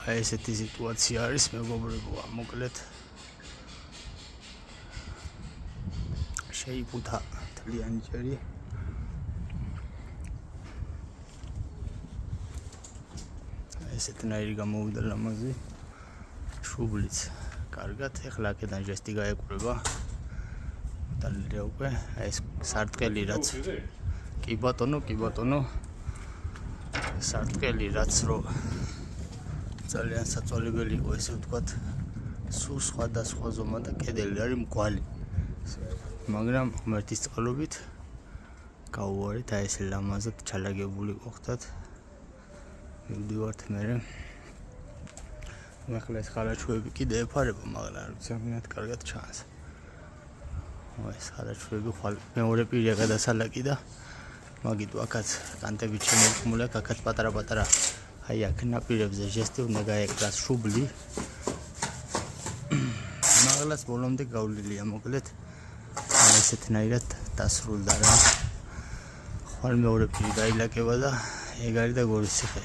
აი ესეთი სიტუაცია არის მეგობრებო, მოკლედ შეიფუთა თლიანი ჭერი. ესეთნაირი გამოვიდა ლამაზი შუბლიც კარგად. ეხლა აქედან ჟესტი გაეკვრება დალია უკვე. აი ეს სარტყელი რაც კი ბატონო სარტყელი რაც რო ძალიან საწოლებელი იყო ესე ვთქვათ, სულ სხვადასხვა ზომა და კედელი არის მკვალი, მაგრამ ღმერთის წყალობით გავუვარეთ. აი ეს ლამაზად ჩალაგებული გახდათ. მივდივართ მერე. ახლა ეს ხარაჩვები კიდე ეფარება, მაგრამ არ ვიცი ამით კარგად ჩანს. ეს ხარაჩვები ხვალ მეორე პირია გადასალაკი და მაგიტო აქაც კანტები შემოქმული აქვს, აქაც პატარა აი აქ ნაპირებზე ჟესტი უნდა გაეკრას შუბლი. მაგალას ბოლომდე გავლილია, მოკლედ ესეთნაირად დასრულდა რა. ხვალ მეორე პირი დაილაკება და ეგ არის და გორის ციხე.